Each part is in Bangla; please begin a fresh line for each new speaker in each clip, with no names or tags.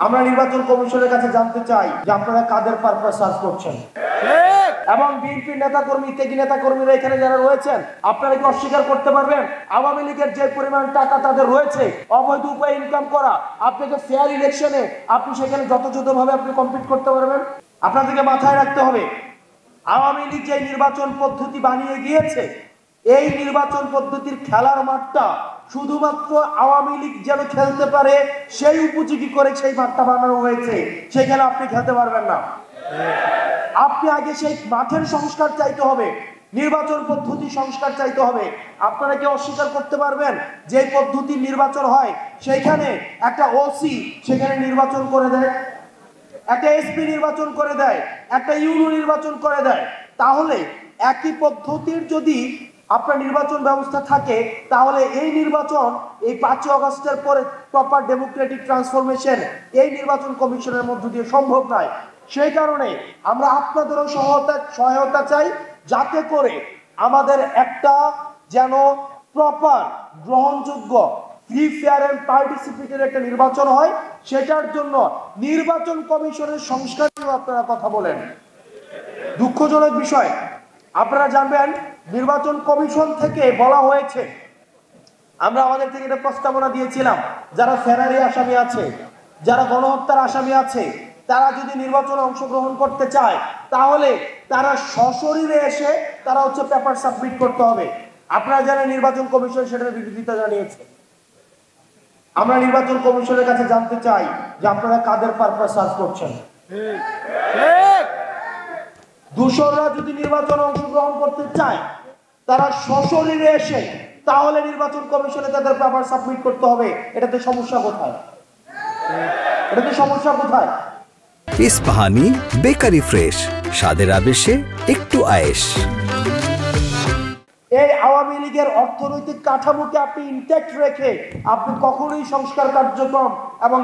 আমরা নির্বাচন কমিশনের কাছে জানতে চাই যে আপনারা কাদের পারপাস সার্ভ করছেন এবং বিএনপি নেতাকর্মী ত্যাগী নেতাকর্মীরা এখানে যারা রয়েছেন আপনারা কি অস্বীকার করতে পারবেন আওয়ামী লীগের যে পরিমাণ টাকা তাদের রয়েছে অবৈধ উপায়ে ইনকাম করা আপনাকে ফেয়ার ইলেকশনে আপনি সেখানে যথাযথভাবে আপনি কমপ্লিট করতে পারবেন? আপনাদেরকে মাথায় রাখতে হবে আওয়ামী লীগ যে নির্বাচন পদ্ধতি বানিয়ে গিয়েছে এই নির্বাচন পদ্ধতির খেলার মাঠটা শুধুমাত্র আওয়ামী লীগ যেন খেলতে পারে সেই উপযোগী করে সেই মাঠটা বানানো হয়েছে, সেখানে আপনি খেলতে পারবেন না। আপনি আগে সেই মাঠের সংস্কার চাইতে হবে, নির্বাচন পদ্ধতি সংস্কার চাইতে হবে। আপনারা কি অস্বীকার করতে পারবেন যে পদ্ধতি নির্বাচন হয় সেইখানে একটা ওসি সেখানে নির্বাচন করে দেয়, একটা এসপি নির্বাচন করে দেয়, একটা ইউনো নির্বাচন করে দেয়? তাহলে একই পদ্ধতির যদি আপনার নির্বাচন ব্যবস্থা থাকে তাহলে এই নির্বাচন এই 5 আগস্টের পরে প্রপার ডেমোক্রেটিক ট্রান্সফরমেশন এই নির্বাচন কমিশনের মধ্য দিয়ে সম্ভব নয়। সেই কারণে আমরা আপনাদেরও সহায়তা চাই যাতে করে আমাদের একটা যেন প্রপার গ্রহণযোগ্য ফ্রি ফেয়ার এন্ড পার্টিসিপেটরি একটা নির্বাচন হয়। সেটার জন্য নির্বাচন কমিশনের সংস্কার নিয়ে আপনারা কথা বলেন। দুঃখজনক বিষয় আপনারা জানবেন নির্বাচন কমিশন থেকে বলা হয়েছে, আমরা আমাদের থেকে একটা প্রস্তাবনা দিয়েছিলাম, যারা ফেরারি আসামি আছে, যারা গণহত্যার আসামি আছে, তারা যদি নির্বাচনে অংশগ্রহণ করতে চায় তাহলে তারা সশরীরে এসে তারা পেপার সাবমিট করতে হবে। আপনারা জানেন নির্বাচন কমিশন সেটার বিরোধিতা জানিয়েছে। আমরা নির্বাচন কমিশনের কাছে জানতে চাই যে আপনারা কাদের পারপাস সার্ভ করছেন। দূষণরা যদি নির্বাচনে অংশগ্রহণ করতে চায় তারা সশরীরে এসে তাহলে নির্বাচন কমিশনে তাদের পেপার সাবমিট করতে হবে। এটাতে সমস্যা কোথায়? এটাতে সমস্যা কোথায়?
ইস্পাহানি বেকারি ফ্রেশ, স্বাদের আবেশে একটু আয়েশ।
এই আওয়ামী লীগের অর্থনৈতিক কাঠামোকে আপনি ইনট্যাক্ট রেখে আপনি কখনোই সংস্কার কার্যক্রম এবং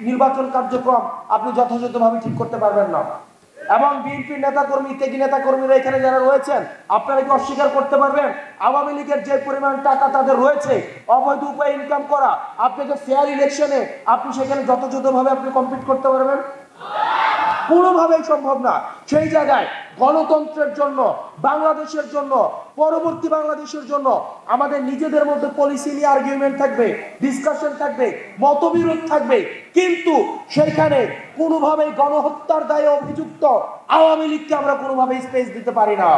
নির্বাচন কার্যক্রম আপনি যথাযথভাবে ঠিক করতে পারবেন না। এবং বিএনপির নেতাকর্মী ত্যাগী নেতাকর্মীরা এখানে যারা রয়েছেন আপনারা কি অস্বীকার করতে পারবেন আওয়ামী লীগের যে পরিমাণ টাকা তাদের রয়েছে অবৈধ উপায়ে ইনকাম করা আপনাকে ফেয়ার ইলেকশনে আপনি সেখানে যথাযথভাবে আপনি কমপ্লিট করতে পারবেন? কোনোভাবেই সম্ভব না। সেই জায়গায় গণতন্ত্রের জন্য, বাংলাদেশের জন্য, পরবর্তী বাংলাদেশের জন্য আমাদের নিজেদের মধ্যে পলিসি নিয়ে আর্গুমেন্ট থাকবে, ডিসকাশন থাকবে, মতবিরোধ থাকবে, কিন্তু সেখানে কোনোভাবেই গণহত্যার দায়ে অভিযুক্ত আওয়ামী লীগকে আমরা কোনোভাবেই স্পেস দিতে পারি না।